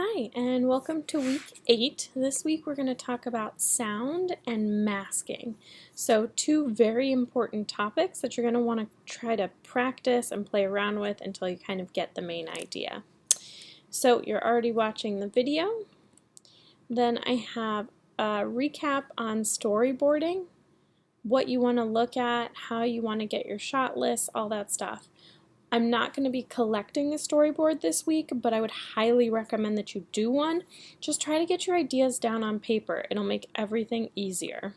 Hi, and welcome to week 8. This week we're going to talk about sound and masking. So, two very important topics that you're going to want to try to practice and play around with until you kind of get the main idea. So, you're already watching the video. Then I have a recap on storyboarding, what you want to look at, how you want to get your shot list, all that stuff. I'm not going to be collecting a storyboard this week, but I would highly recommend that you do one. Just try to get your ideas down on paper. It'll make everything easier.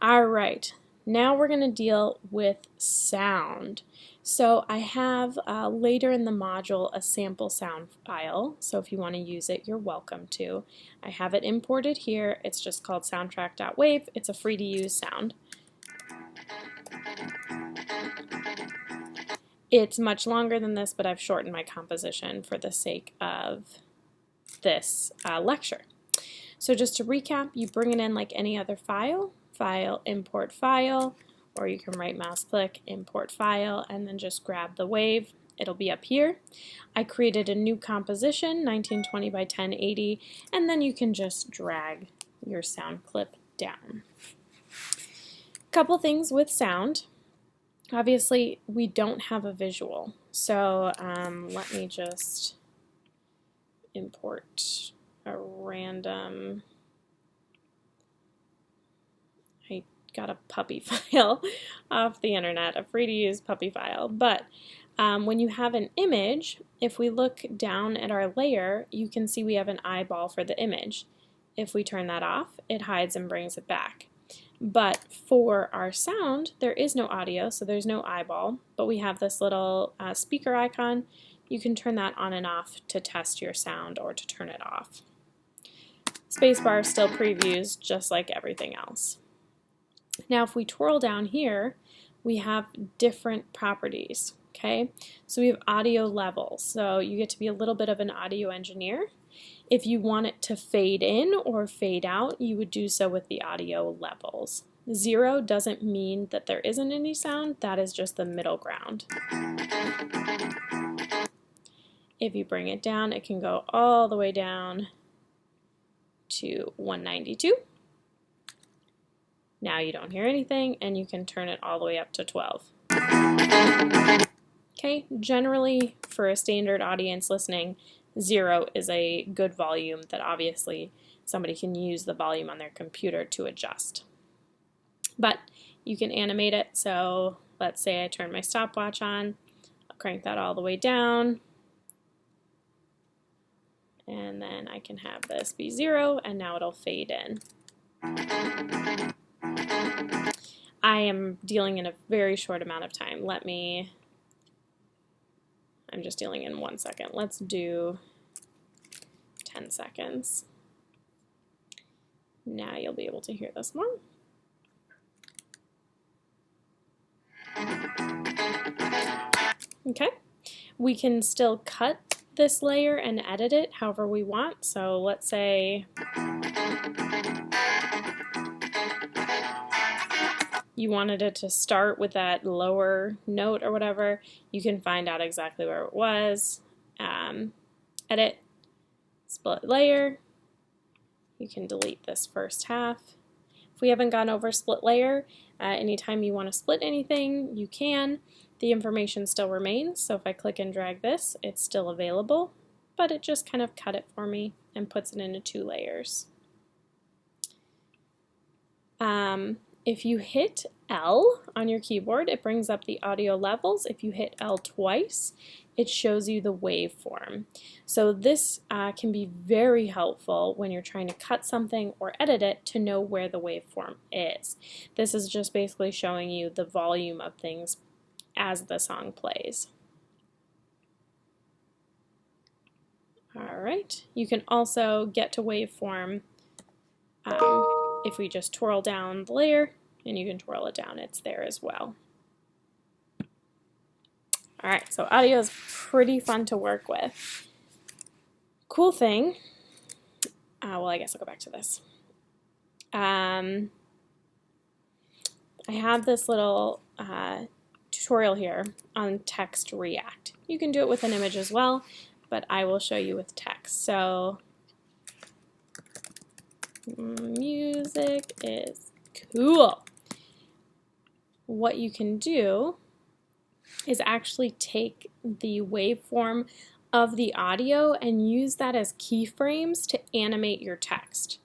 All right, now we're going to deal with sound. So I have later in the module a sample sound file, so if you want to use it, you're welcome to. I have it imported here. It's just called soundtrack.wave. It's a free to use sound. It's much longer than this, but I've shortened my composition for the sake of this lecture. So just to recap, you bring it in like any other file, import file, or you can right mouse click, import file, and then just grab the wave. It'll be up here. I created a new composition, 1920 by 1080, and then you can just drag your sound clip down. Couple things with sound. Obviously, we don't have a visual, so let me just import a random, I got a puppy file off the internet, a free-to-use puppy file, but when you have an image, if we look down at our layer, you can see we have an eyeball for the image. If we turn that off, it hides and brings it back. But for our sound, there is no audio, so there's no eyeball, but we have this little speaker icon. You can turn that on and off to test your sound or to turn it off. Spacebar still previews just like everything else. Now if we twirl down here, we have different properties, okay? So we have audio levels, so you get to be a little bit of an audio engineer. If you want it to fade in or fade out, you would do so with the audio levels. 0 doesn't mean that there isn't any sound, that is just the middle ground. If you bring it down, it can go all the way down to 192. Now you don't hear anything, and you can turn it all the way up to 12. Okay, generally for a standard audience listening, 0 is a good volume that obviously somebody can use the volume on their computer to adjust. But you can animate it, so let's say I turn my stopwatch on, I'll crank that all the way down, and then I can have this be 0, and now it'll fade in. I am dealing in a very short amount of time. I'm just dealing in 1 second. Let's do 10 seconds. Now you'll be able to hear this more. Okay, we can still cut this layer and edit it however we want. So let's say you wanted it to start with that lower note or whatever, you can find out exactly where it was. Edit, split layer. You can delete this first half. If we haven't gone over split layer, anytime you want to split anything, you can. The information still remains, so if I click and drag this, it's still available, but it just kind of cut it for me and puts it into 2 layers. If you hit L on your keyboard, it brings up the audio levels. If you hit L twice, it shows you the waveform. So this can be very helpful when you're trying to cut something or edit it to know where the waveform is. This is just basically showing you the volume of things as the song plays. All right, you can also get to waveform if we just twirl down the layer, and you can twirl it down, it's there as well. Alright, so audio is pretty fun to work with. Cool thing, well, I guess I'll go back to this. I have this little tutorial here on text react. You can do it with an image as well. but I will show you with text. So music is cool. What you can do is actually take the waveform of the audio and use that as keyframes to animate your text.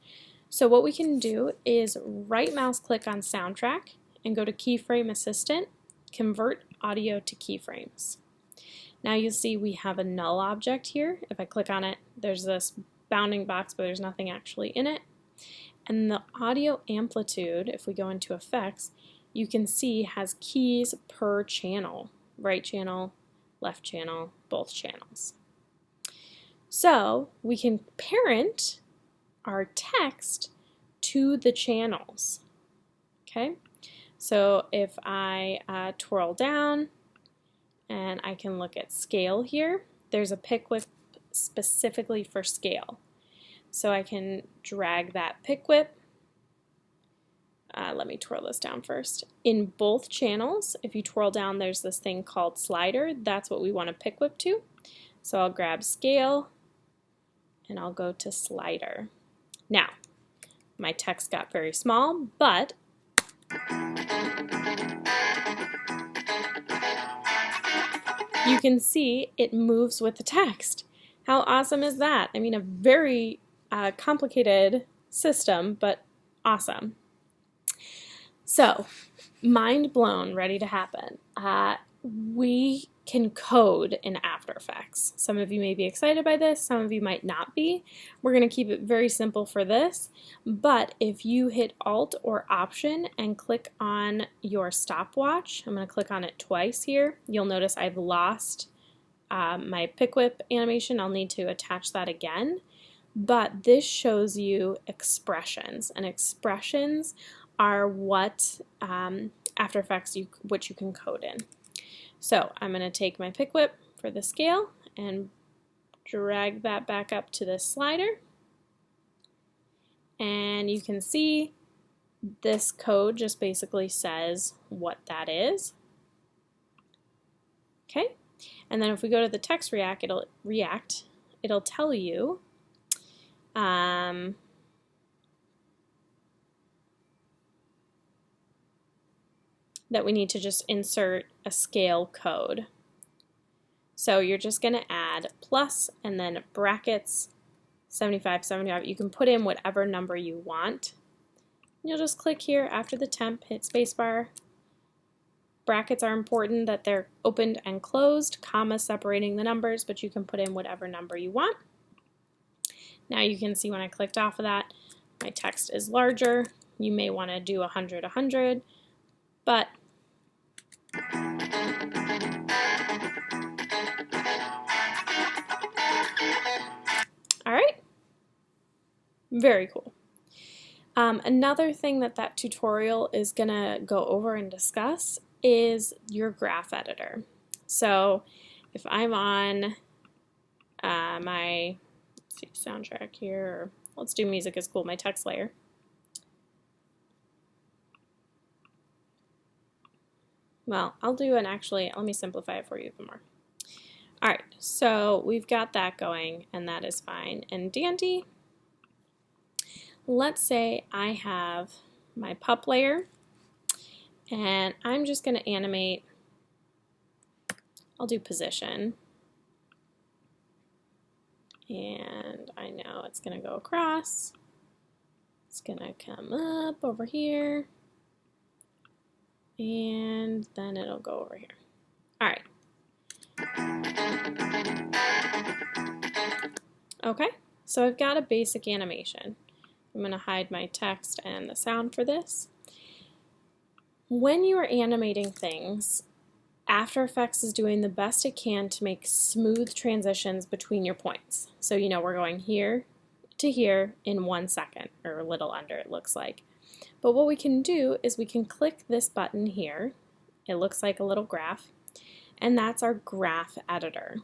So what we can do is right mouse click on soundtrack and go to Keyframe Assistant, convert audio to keyframes. Now you'll see we have a null object here. If I click on it, there's this bounding box, but there's nothing actually in it. And the audio amplitude, if we go into effects, you can see has keys per channel. Right channel, left channel, both channels. So we can parent our text to the channels. Okay, so if I twirl down and I can look at scale here, there's a pick whip specifically for scale. So I can drag that pick whip. Let me twirl this down first. In both channels, if you twirl down, there's this thing called slider. That's what we want to pick whip to. So I'll grab scale and I'll go to slider. Now, my text got very small, but you can see it moves with the text. How awesome is that? I mean, a very complicated system, but awesome. So, mind blown, ready to happen. We can code in After Effects. Some of you may be excited by this, some of you might not be. We're going to keep it very simple for this, but if you hit Alt or Option and click on your stopwatch, I'm going to click on it twice here, you'll notice I've lost my pick whip animation. I'll need to attach that again, but this shows you expressions, and expressions are what After Effects which you can code in. So I'm going to take my pick whip for the scale and drag that back up to the slider, and you can see this code just basically says what that is. Okay, and then if we go to the text React, it'll tell you that we need to just insert a scale code. So you're just going to add plus and then brackets 75, 75. You can put in whatever number you want. You'll just click here after the temp, hit spacebar. Brackets are important that they're opened and closed, comma separating the numbers, but you can put in whatever number you want. Now you can see when I clicked off of that, my text is larger. You may want to do 100, 100, but all right, very cool. Another thing that tutorial is going to go over and discuss is your graph editor. So if I'm on my soundtrack here, or let's do music is cool, my text layer. Well, I'll do an actually, let me simplify it for you even more. All right, so we've got that going, and that is fine and dandy. Let's say I have my pup layer, and I'm just going to animate, I'll do position, and I know it's going to go across, it's going to come up over here, and then it'll go over here. All right. Okay, so I've got a basic animation. I'm going to hide my text and the sound for this. When you are animating things, After Effects is doing the best it can to make smooth transitions between your points. So you know we're going here to here in 1 second, or a little under it looks like. But what we can do is we can click this button here. It looks like a little graph, and that's our graph editor.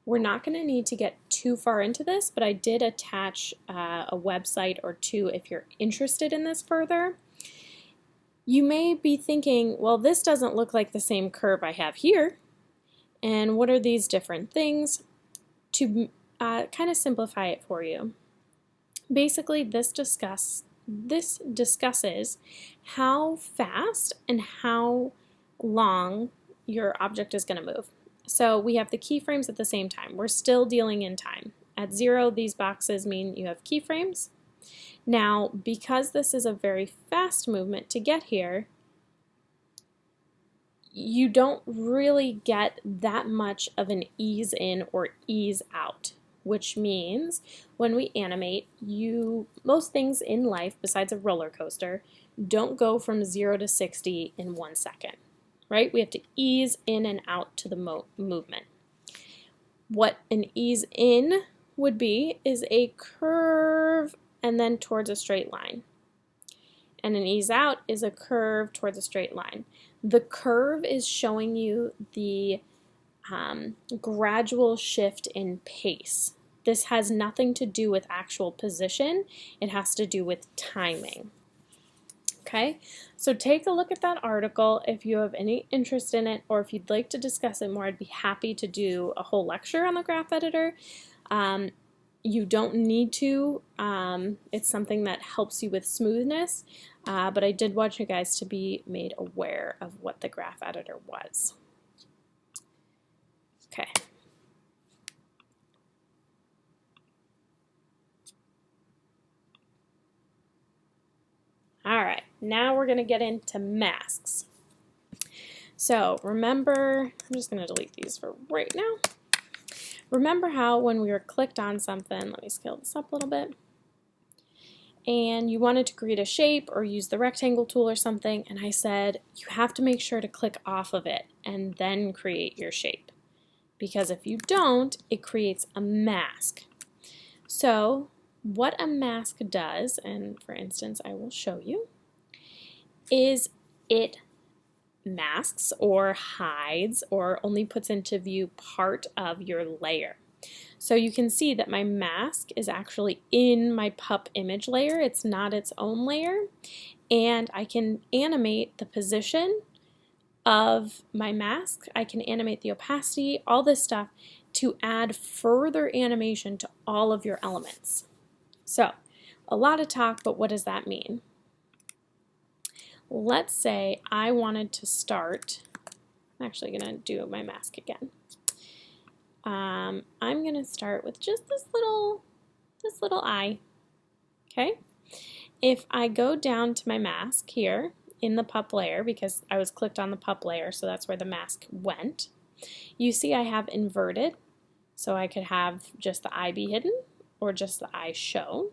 We're not going to need to get too far into this, but I did attach a website or two if you're interested in this further. You may be thinking, well, this doesn't look like the same curve I have here, and what are these different things? to kind of simplify it for you, basically this discusses how fast and how long your object is going to move. So we have the keyframes at the same time. We're still dealing in time. At 0, these boxes mean you have keyframes. Now, because this is a very fast movement to get here, you don't really get that much of an ease in or ease out, which means when we animate, most things in life besides a roller coaster don't go from 0 to 60 in 1 second, right? We have to ease in and out to the movement. What an ease in would be is a curve and then towards a straight line. And an ease out is a curve towards a straight line. The curve is showing you the gradual shift in pace. This has nothing to do with actual position. It has to do with timing. Okay, so take a look at that article if you have any interest in it, or if you'd like to discuss it more, I'd be happy to do a whole lecture on the graph editor. You don't need to. It's something that helps you with smoothness, but I did want you guys to be made aware of what the graph editor was. Okay. All right, now we're going to get into masks. So remember, I'm just going to delete these for right now. Remember how when we were clicked on something, let me scale this up a little bit, and you wanted to create a shape or use the rectangle tool or something, and I said you have to make sure to click off of it and then create your shape, because if you don't, it creates a mask. So what a mask does, and for instance I will show you, is it masks or hides or only puts into view part of your layer. So you can see that my mask is actually in my pup image layer. It's not its own layer, and I can animate the position of my mask. I can animate the opacity, all this stuff to add further animation to all of your elements. So a lot of talk, but what does that mean? Let's say I wanted to start, I'm actually going to do my mask again. I'm going to start with just this little eye. Okay? If I go down to my mask here in the pup layer, because I was clicked on the pup layer, so that's where the mask went, you see I have inverted, so I could have just the eye be hidden or just the eye show.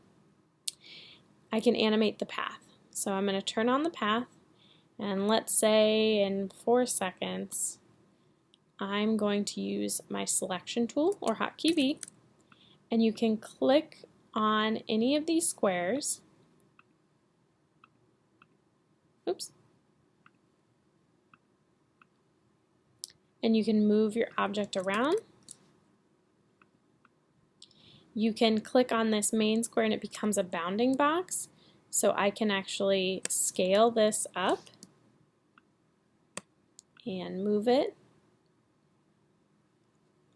I can animate the path. So I'm going to turn on the path, and let's say in 4 seconds I'm going to use my selection tool or hotkey V, and you can click on any of these squares. Oops. And you can move your object around. You can click on this main square and it becomes a bounding box. So I can actually scale this up and move it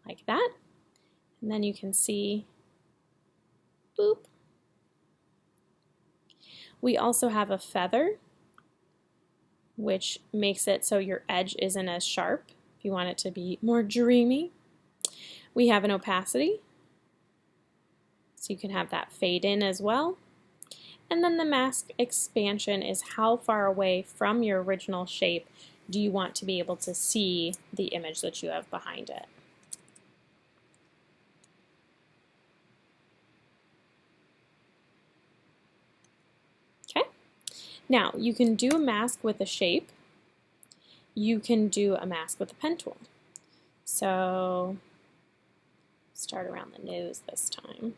like that. And then you can see, boop. We also have a feather, which makes it so your edge isn't as sharp if you want it to be more dreamy. We have an opacity, so you can have that fade in as well. And then the mask expansion is how far away from your original shape do you want to be able to see the image that you have behind it. Okay, now you can do a mask with a shape. You can do a mask with a pen tool. So start around the nose this time.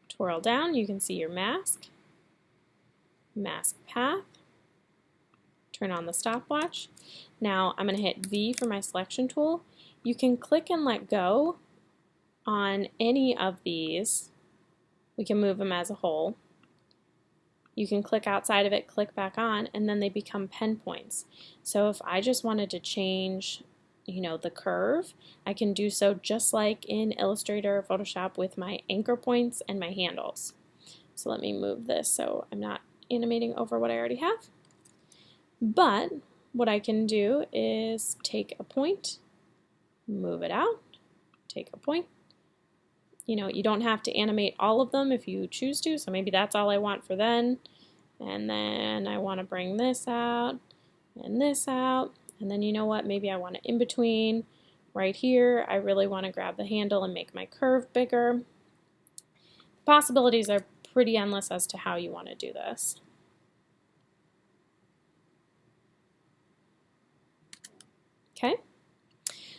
Twirl down, you can see your mask, mask path, turn on the stopwatch. Now I'm going to hit V for my selection tool. You can click and let go on any of these. We can move them as a whole. You can click outside of it, click back on, and then they become pen points. So if I just wanted to change the curve, I can do so just like in Illustrator or Photoshop with my anchor points and my handles. So let me move this so I'm not animating over what I already have. But what I can do is take a point, move it out, take a point. You don't have to animate all of them if you choose to, so maybe that's all I want for then. And then I want to bring this out and this out. And then you know what, maybe I want it in between. Right here, I really want to grab the handle and make my curve bigger. The possibilities are pretty endless as to how you want to do this. Okay,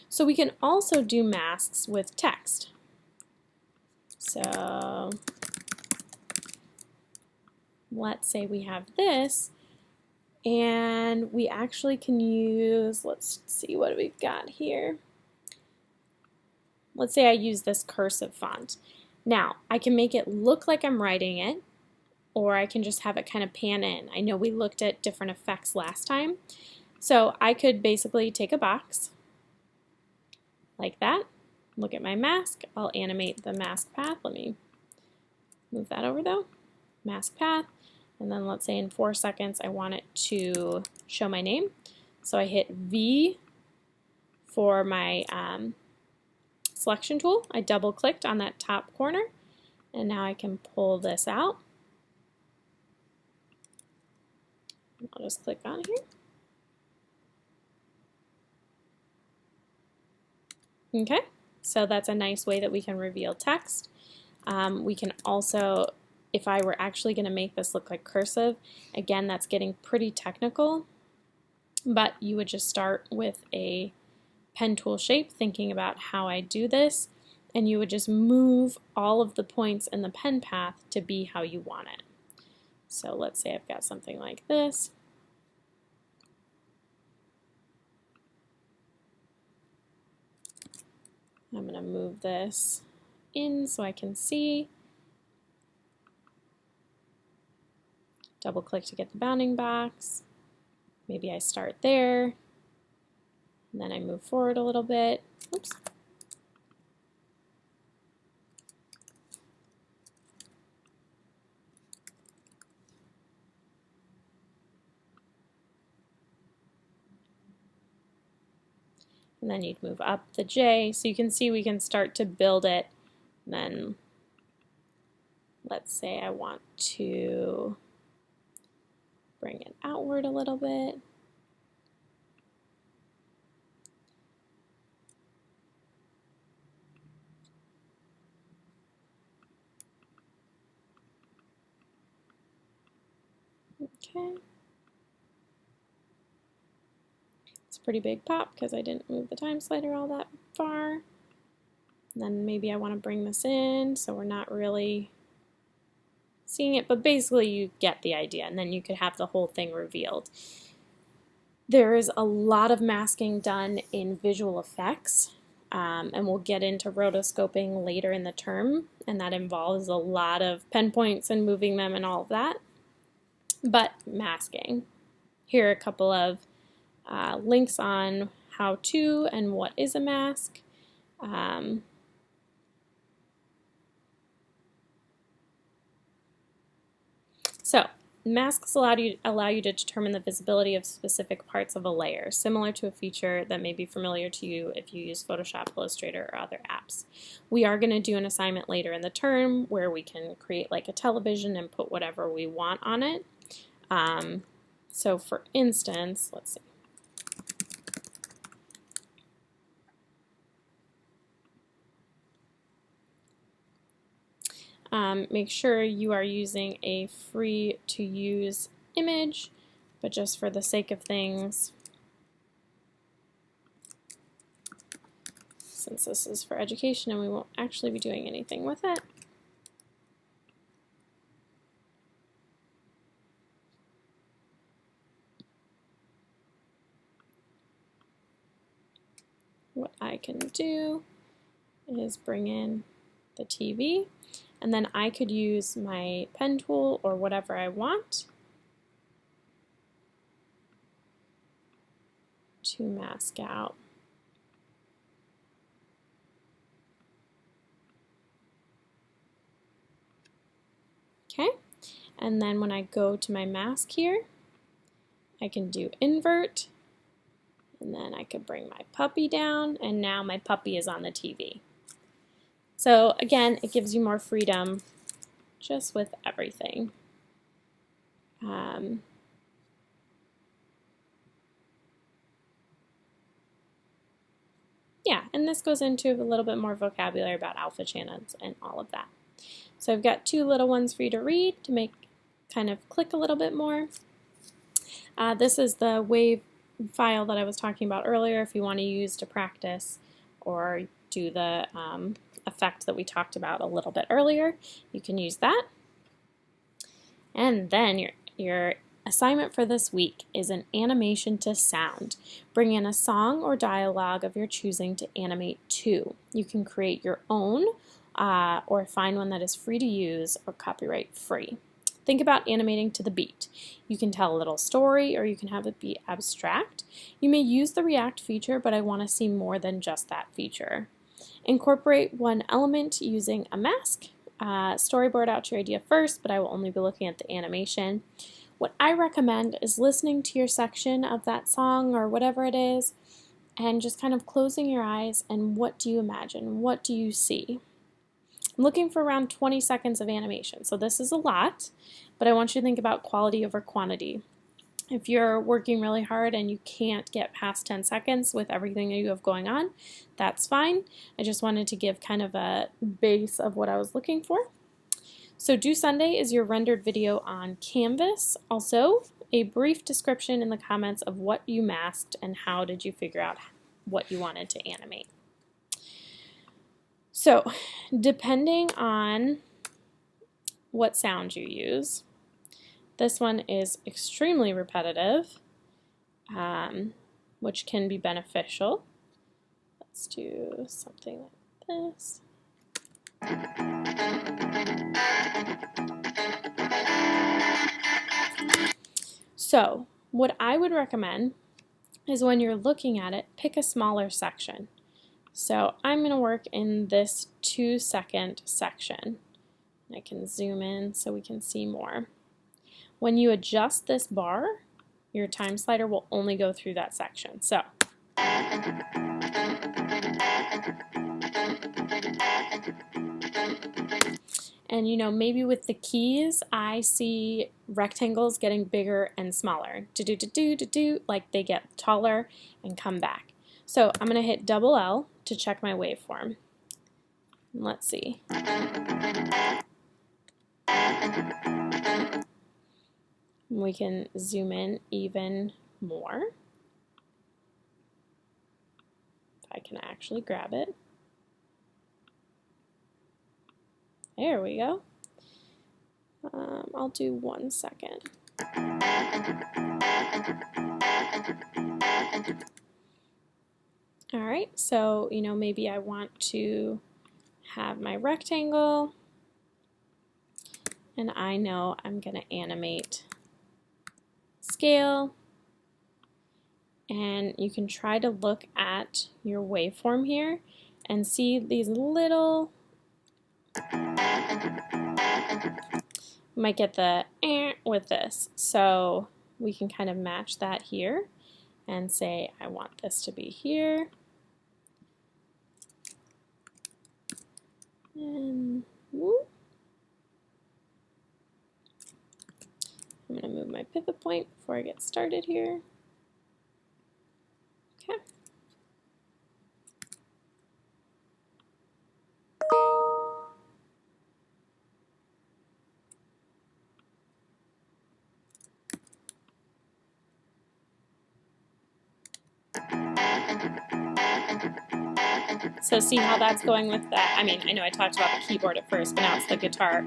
so we can also do masks with text. So let's say we have this, and we actually can use, let's see what we've got here. Let's say I use this cursive font. Now, I can make it look like I'm writing it, or I can just have it kind of pan in. I know we looked at different effects last time. So I could basically take a box like that, look at my mask, I'll animate the mask path. Let me move that over though. Mask path. And then let's say in 4 seconds I want it to show my name. So I hit V for my selection tool. I double clicked on that top corner, and now I can pull this out. I'll just click on here. Okay, so that's a nice way that we can reveal text. We can also, if I were actually going to make this look like cursive, again, that's getting pretty technical, but you would just start with a pen tool shape, thinking about how I do this, and you would just move all of the points in the pen path to be how you want it. So let's say I've got something like this. I'm going to move this in so I can see. Double click to get the bounding box. Maybe I start there, and then I move forward a little bit. Oops. And then you'd move up the J, so you can see we can start to build it. And then let's say I want to bring it outward a little bit. Okay. It's a pretty big pop because I didn't move the time slider all that far. And then maybe I want to bring this in so we're not really seeing it, but basically you get the idea, and then you could have the whole thing revealed. There is a lot of masking done in visual effects, and we'll get into rotoscoping later in the term, and that involves a lot of pen points and moving them and all of that. But masking. Here are a couple of links on how to and what is a mask. So masks allow you to determine the visibility of specific parts of a layer, similar to a feature that may be familiar to you if you use Photoshop, Illustrator, or other apps. We are going to do an assignment later in the term where we can create like a television and put whatever we want on it. So for instance, let's see. Make sure you are using a free to use image, but just for the sake of things, since this is for education and we won't actually be doing anything with it, what I can do is bring in the TV, and then I could use my pen tool or whatever I want to mask out And then when I go to my mask here, I can do invert, and then I could bring my puppy down, and now my puppy is on the TV. So again, it gives you more freedom just with everything. Yeah, and this goes into a little bit more vocabulary about alpha channels and all of that. So I've got two little ones for you to read to make kind of click a little bit more. This is the wave file that I was talking about earlier if you want to use to practice or do the effect that we talked about a little bit earlier. You can use that. And then your assignment for this week is an animation to sound. Bring in a song or dialogue of your choosing to animate to. You can create your own or find one that is free to use or copyright free. Think about animating to the beat. You can tell a little story or you can have it be abstract. You may use the React feature, but I want to see more than just that feature. Incorporate one element using a mask. Storyboard out your idea first, but I will only be looking at the animation. What I recommend is listening to your section of that song or whatever it is and just kind of closing your eyes and what do you imagine? What do you see? I'm looking for around 20 seconds of animation. So this is a lot, but I want you to think about quality over quantity. If you're working really hard and you can't get past 10 seconds with everything that you have going on, that's fine. I just wanted to give kind of a base of what I was looking for. So due Sunday is your rendered video on Canvas. Also, a brief description in the comments of what you masked and how did you figure out what you wanted to animate. So, depending on what sound you use, this one is extremely repetitive, which can be beneficial. Let's do something like this. So, what I would recommend is when you're looking at it, pick a smaller section. So I'm going to work in this 2-second section. I can zoom in so we can see more. When you adjust this bar, your time slider will only go through that section. So and you know, maybe with the keys, I see rectangles getting bigger and smaller. Like they get taller and come back. So I'm going to hit double L to check my waveform. Let's see. We can zoom in even more. If I can actually grab it. There we go. I'll do 1 second. All right, so you know, maybe I want to have my rectangle and I know I'm going to animate scale, and you can try to look at your waveform here and see these little, you might get the with this, so we can kind of match that here and say I want this to be here, and whoop. I'm going to move my pivot point before I get started here. Okay. So see how that's going with that? I mean, I know I talked about the keyboard at first, but now it's the guitar.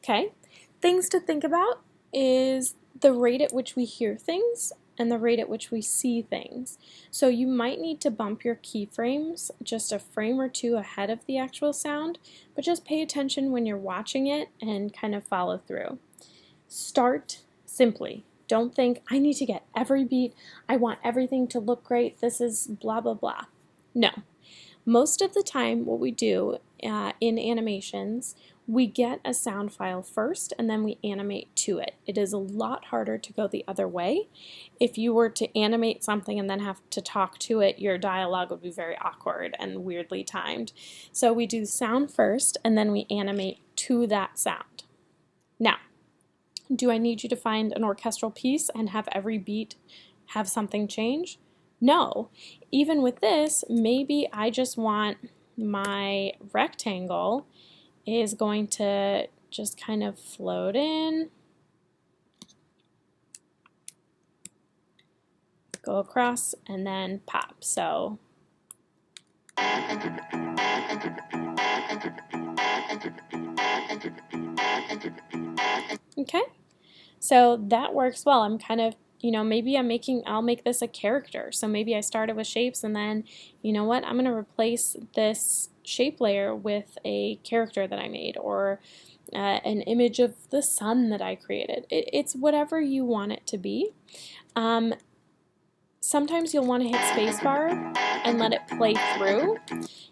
Okay, things to think about is the rate at which we hear things and the rate at which we see things. So you might need to bump your keyframes just a frame or two ahead of the actual sound, but just pay attention when you're watching it and kind of follow through. Start simply. Don't think, I need to get every beat, I want everything to look great, this is blah, blah, blah. No. Most of the time what we do in animations, we get a sound file first and then we animate to it. It is a lot harder to go the other way. If you were to animate something and then have to talk to it, your dialogue would be very awkward and weirdly timed. So we do sound first and then we animate to that sound. Now, do I need you to find an orchestral piece and have every beat have something change? No. Even with this, maybe I just want my rectangle is going to just kind of float in, go across, and then pop. So okay, so that works well. I'm kind of, maybe I'll make this a character. So maybe I started with shapes and then, you know what, I'm going to replace this shape layer with a character that I made, or an image of the sun that I created. It's whatever you want it to be. Sometimes you'll want to hit spacebar and let it play through.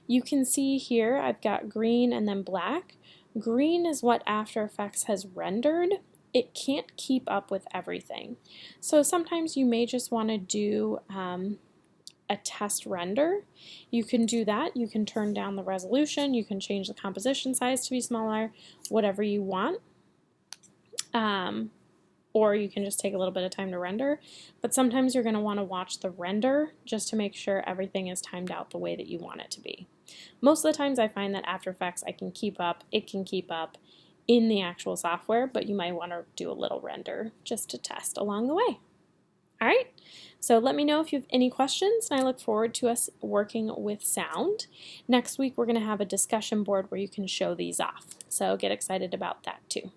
You can see here I've got green and then black. Green is what After Effects has rendered. It can't keep up with everything. So sometimes you may just want to do a test render. You can do that. You can turn down the resolution. You can change the composition size to be smaller, whatever you want. Or you can just take a little bit of time to render. But sometimes you're going to want to watch the render just to make sure everything is timed out the way that you want it to be. Most of the times I find that After Effects it can keep up in the actual software, but you might want to do a little render just to test along the way. All right, so let me know if you have any questions, and I look forward to us working with sound. Next week we're going to have a discussion board where you can show these off, so get excited about that too.